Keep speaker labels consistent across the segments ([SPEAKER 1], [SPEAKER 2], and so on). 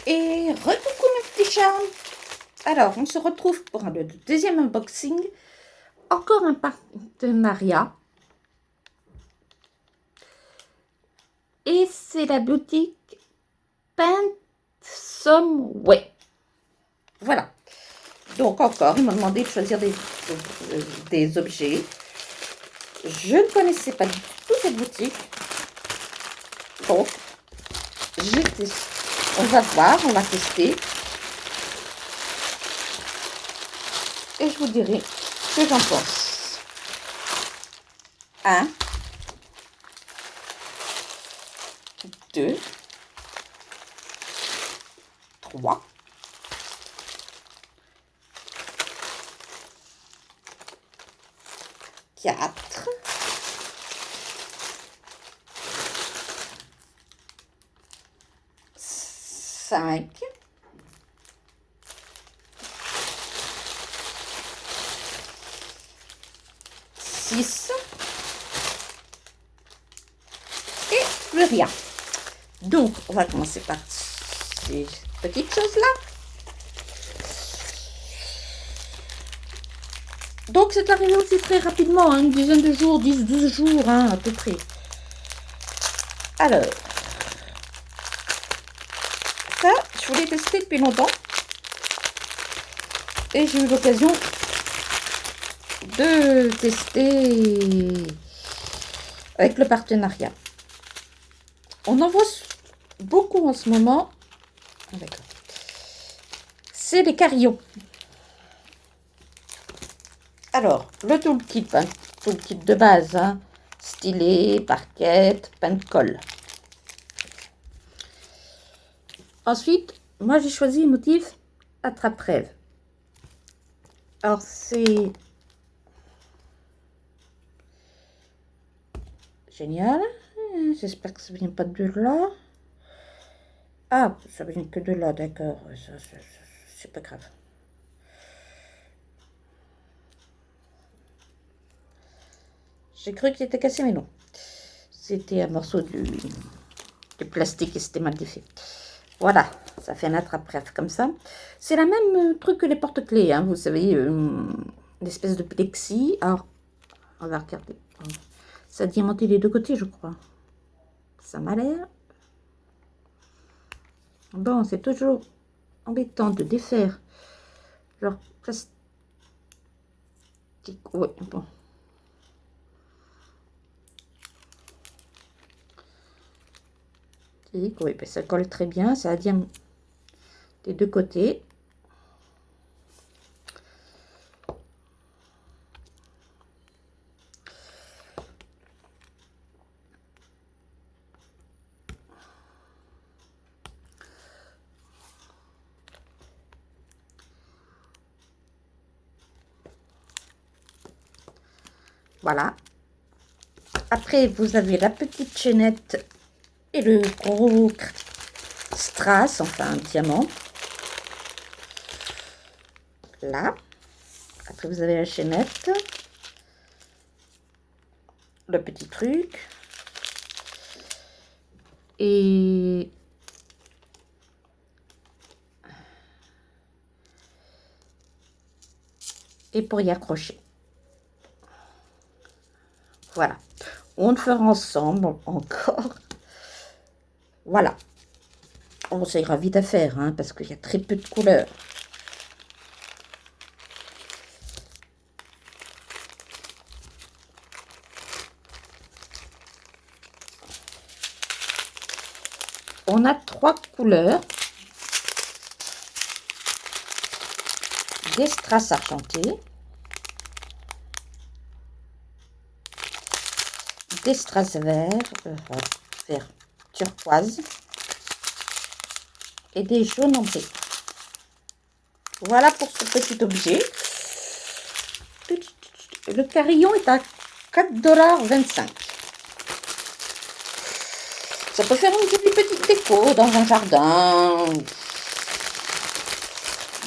[SPEAKER 1] Et recoucou mes petits charmes. Alors, on se retrouve pour le deuxième unboxing. Encore un partenariat. Et c'est la boutique Paint Some Way. Voilà. Donc encore, ils m'ont demandé de choisir des objets. Je ne connaissais pas du tout cette boutique. Donc, on va voir, on va tester. Et je vous dirai ce que j'en pense. 1, 2, 3, 4, 5, 6 et plus rien. Donc, on va commencer par ces petites choses-là. Donc, c'est arrivé aussi très rapidement, hein, une dizaine de jours, 10-12 jours, hein, à peu près. Alors, ça, je voulais tester depuis longtemps. Et j'ai eu l'occasion de tester avec le partenariat. On en voit beaucoup en ce moment. Ah, d'accord. C'est les carillons. Alors, le toolkit, hein, toolkit de base, hein, stylet, parquette, pain de colle. Ensuite, moi j'ai choisi le motif attrape-rêve. Alors c'est génial. J'espère que ça vient pas de là. Ah, ça vient que de là, d'accord. C'est pas grave. J'ai cru qu'il était cassé, mais non. C'était un morceau de plastique et c'était mal défait. Voilà, ça fait un attrape-rêve comme ça. C'est la même truc que les porte-clés, hein, vous savez, l'espèce de plexi. Alors, on va regarder. Ça a diamanté les deux côtés, je crois. Ça m'a l'air. Bon, c'est toujours embêtant de défaire leur plastique. Ouais, bon. Oui, ben ça colle très bien, ça a diamanté des deux côtés. Voilà. Après, vous avez la petite chaînette et le gros strass, enfin un diamant. Là. Après, vous avez la chaînette. Le petit truc. Et pour y accrocher. Voilà. On le fera ensemble encore. Voilà. On ça ira vite à faire, hein, parce qu'il y a très peu de couleurs. On a 3 couleurs. Des strass argentés. Des strass verts, vert turquoise. Et des jaunes ambrés. Voilà pour ce petit objet. Le carillon est à 4,25 $. Ça peut faire une jolie petite déco dans un jardin,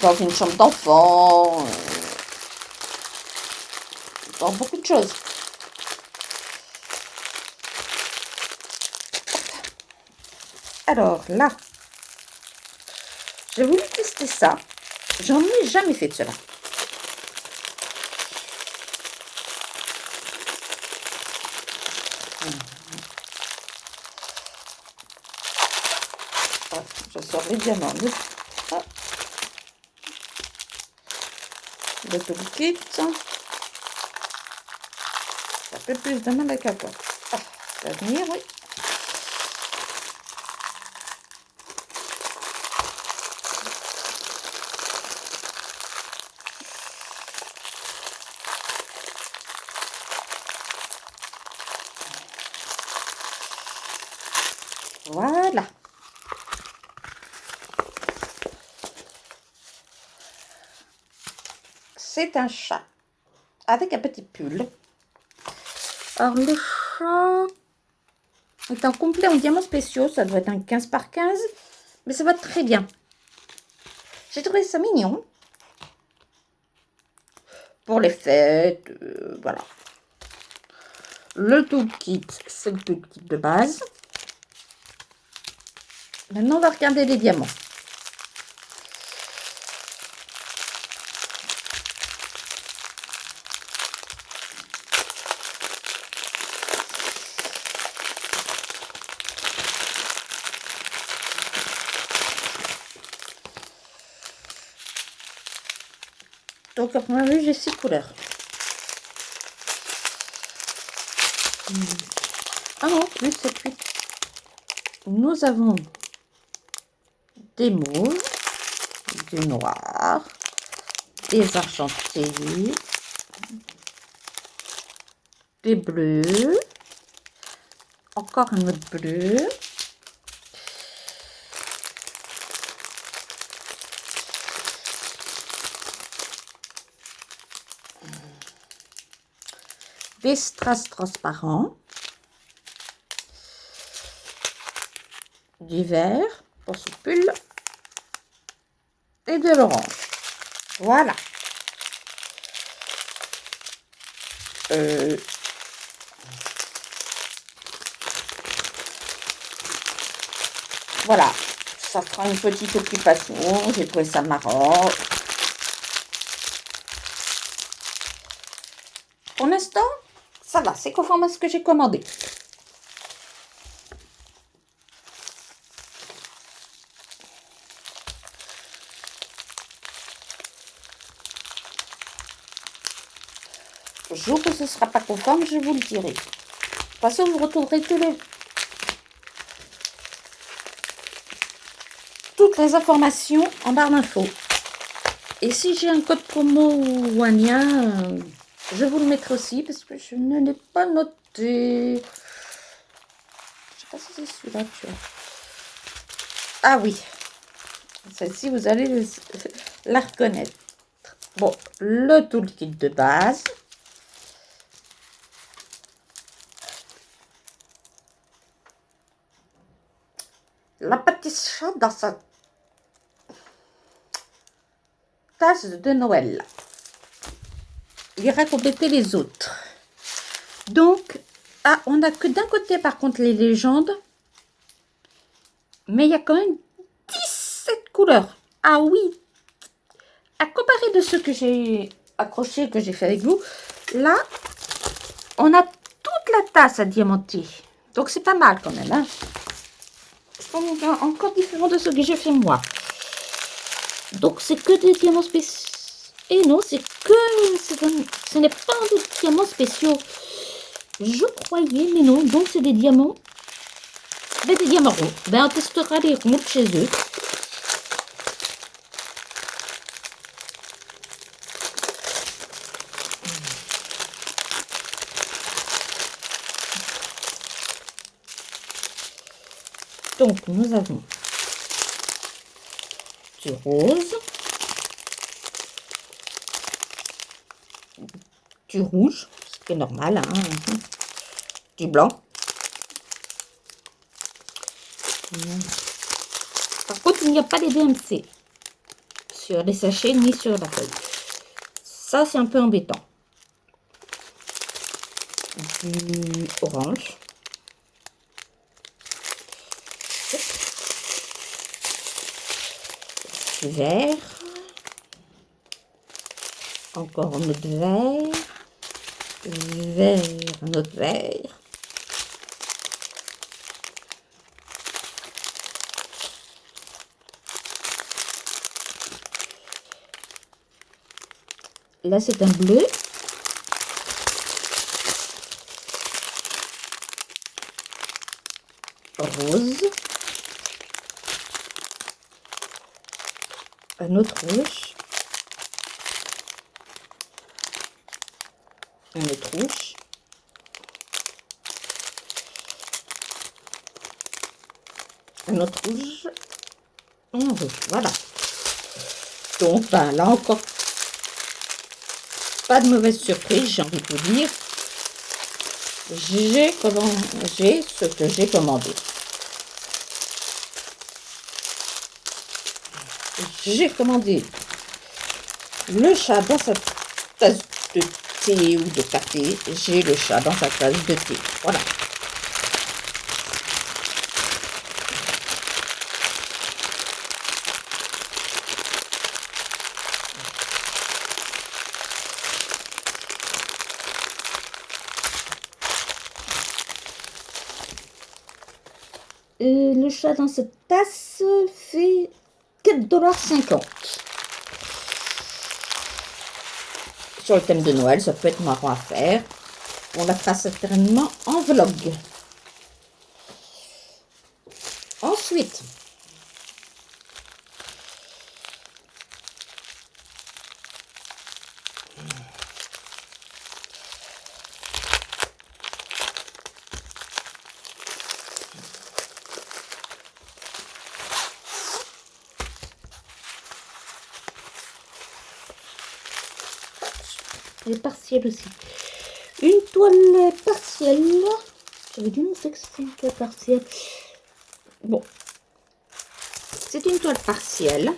[SPEAKER 1] dans une chambre d'enfant, dans beaucoup de choses. Alors là, J'ai voulu tester ça. J'en ai jamais fait de cela. Voilà, je sors les diamants. Le toolkit. Ça fait plus de mal à qu'à toi. Ah, ça va venir, oui. Voilà. C'est un chat avec un petit pull. Alors le chat est en complet en diamants spéciaux. Ça doit être un 15 par 15. Mais ça va très bien. J'ai trouvé ça mignon. Pour les fêtes. Voilà. Le toolkit, c'est le toolkit de base. Maintenant, on va regarder les diamants. Donc, à première vue, j'ai 6 couleurs. Ah non, plus 7, 8. Nous avons des mauves, du noir, des argentés, des bleus, encore un autre bleu, des strass transparents, du vert pour ce pull et de l'orange. Voilà. Voilà, ça fera une petite occupation. J'ai trouvé ça marrant. Pour l'instant, ça va, c'est conforme à ce que j'ai commandé. Le jour où ce ne sera pas conforme, je vous le dirai. De toute façon, vous retrouverez toutes les informations en barre d'infos. Et si j'ai un code promo ou un lien, je vous le mettrai aussi parce que je ne l'ai pas noté. Je ne sais pas si c'est celui-là, tu vois. Ah oui, celle-ci, vous allez la reconnaître. Bon, le toolkit de base. La petite chat dans sa tasse de Noël. Il ira compléter les autres. Donc, on n'a que d'un côté, par contre, les légendes. Mais il y a quand même 17 couleurs. Ah oui. À comparer de ceux que j'ai accrochés, que j'ai fait avec vous, là, on a toute la tasse à diamanter. Donc, c'est pas mal quand même. Hein. C'est encore différent de ce que j'ai fait moi. Donc, c'est que des diamants spéciaux. Et non, c'est que... Ce n'est pas des diamants spéciaux. Je croyais, mais non. Donc, c'est des diamants... Ben, des diamants ronds. Ben, on testera les ronds de chez eux. Donc, nous avons du rose, du rouge, ce qui est normal, hein, du blanc. Par contre, il n'y a pas les DMC sur les sachets ni sur la feuille. Ça, c'est un peu embêtant. Du orange. petit verre. Encore un autre verre. Verre, un autre verre. Là, c'est un bleu. Rose. Un autre rouge. Un autre rouge. Un autre rouge. Un rouge. Voilà. Donc, ben, là encore, pas de mauvaise surprise, j'ai envie de vous dire. J'ai ce que j'ai commandé. J'ai commandé le chat dans sa tasse de thé ou de café. J'ai le chat dans sa tasse de thé. Voilà. Le chat dans cette tasse fait 4,50 $. Sur le thème de Noël, ça peut être marrant à faire. On la fera certainement en vlog. Ensuite, elle est partielle aussi. Une toile partielle. J'avais dû montrer que c'était une toile partielle. Bon. C'est une toile partielle.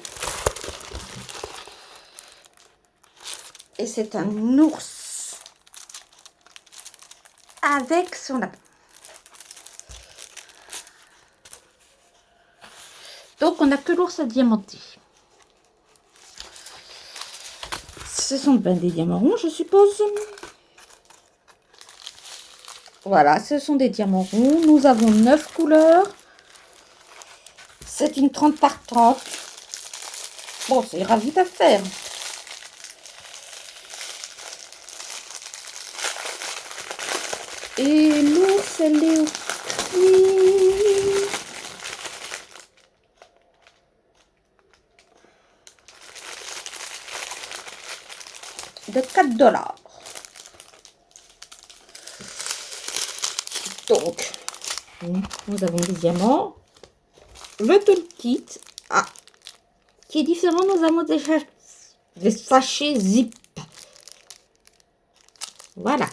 [SPEAKER 1] Et c'est un ours. Avec son lapin. Donc, on n'a que l'ours à diamanter. Ce sont ben des diamants ronds, je suppose. Voilà, ce sont des diamants ronds. Nous avons 9 couleurs. C'est une 30 par 30. Bon, ça ira vite à faire. Et l'ours, elle est au prix de 4 $. Donc, nous avons des diamants. Le toolkit, qui est différent, nous avons des sachets zip. Voilà.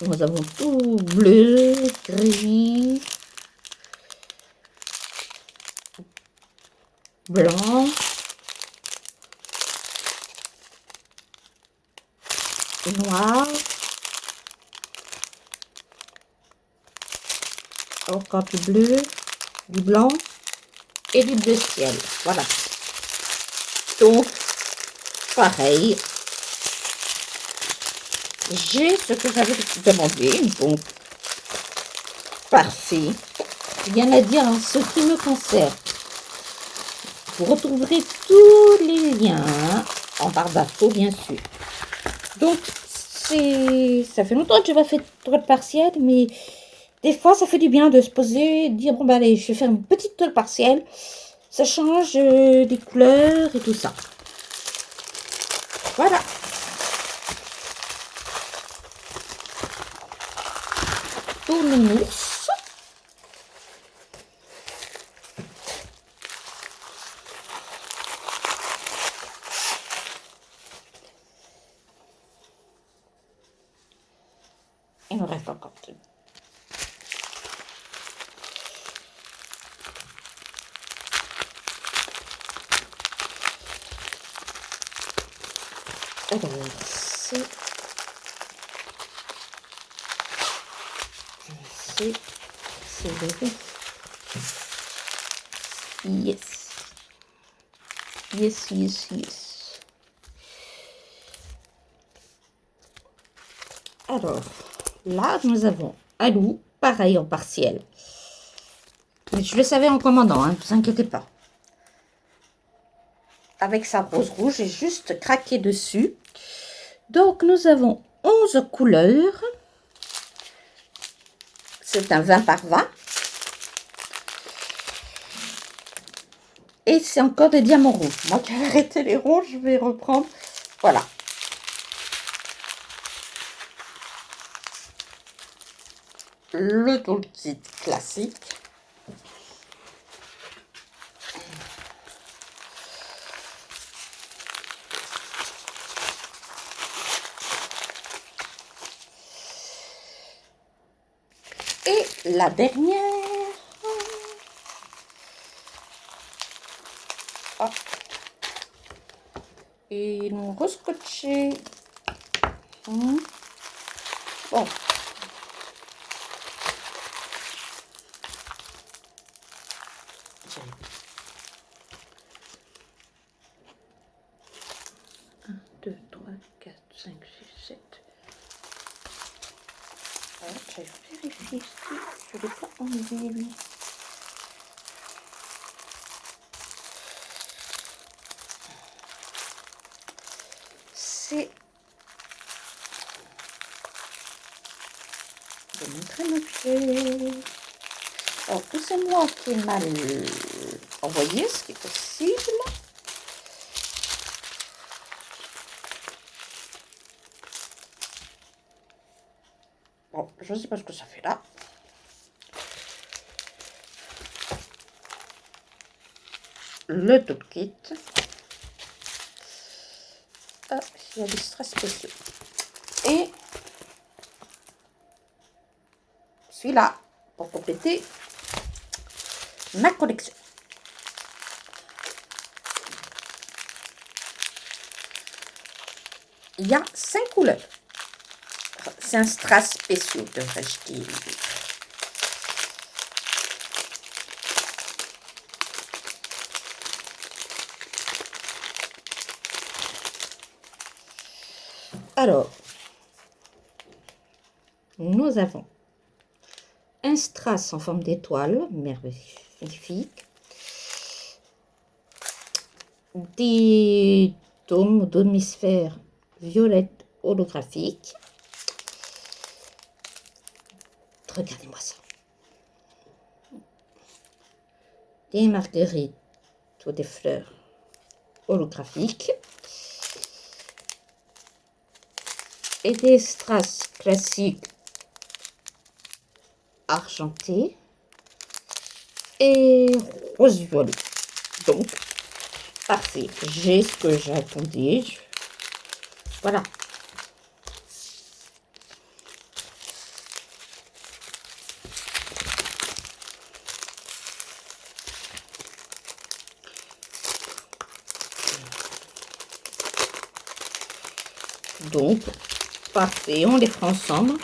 [SPEAKER 1] Nous avons tout bleu, gris, blanc, noir, encore du bleu, du blanc et du bleu ciel. Voilà. Donc, pareil, j'ai ce que j'avais demandé. Donc, parfait. Rien à dire en ce qui me concerne. Vous retrouverez tous les liens en barre d'infos, bien sûr. Donc, ça fait longtemps que je n'ai pas fait de toile partielle, mais des fois, ça fait du bien de se poser et de dire, bon, ben allez, je vais faire une petite toile partielle. Ça change des couleurs et tout ça. Voilà. Pour le ours. Il me reste encore plus. Alors, accélérer. Yes. Yes, yes, yes. Alors, là, nous avons Alou, pareil en partiel. Mais je le savais en commandant, hein, ne vous inquiétez pas. Avec sa rose rouge, j'ai juste craqué dessus. Donc, nous avons 11 couleurs. C'est un 20 par 20. Et c'est encore des diamants rouges. Moi qui ai arrêté les ronds, je vais reprendre. Voilà. Le toolkit classique. Et la dernière. Hop. Et ils m'ont rescotché. Bon. Un, 2, 3, 4, 5, 6, 7. Je vais vérifier si je ne l'ai pas enlevé lui. C'est de montrer un objet. Alors que c'est moi qui ai mal envoyé, ce qui est possible. Bon, je ne sais pas ce que ça fait là. Le toolkit. Ah, il y a des strass spéciaux. Et celui-là, pour compléter ma collection. Il y a 5 couleurs. C'est un strass spéciaux, devrais-je dire. Alors, nous avons un strass en forme d'étoile, magnifique. Des dômes ou demi-sphères violettes holographiques. Regardez-moi ça. Des marguerites ou des fleurs holographiques. Et des strass classiques argentés et rose violet. Donc, parfait. J'ai ce que j'attendais. Voilà. Donc, parfait. On les fera ensemble.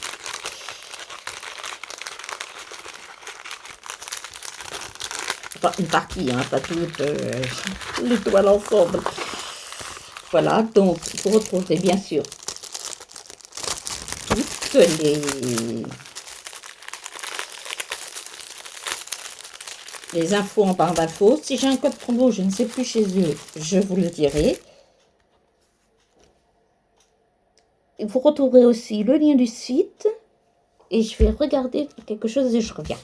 [SPEAKER 1] Enfin, une partie, hein, pas toutes les toiles ensemble. Voilà, donc vous retrouvez bien sûr toutes les infos en barre d'infos. Si j'ai un code promo, je ne sais plus chez eux, je vous le dirai. Vous retrouverez aussi le lien du site et je vais regarder quelque chose et je reviens.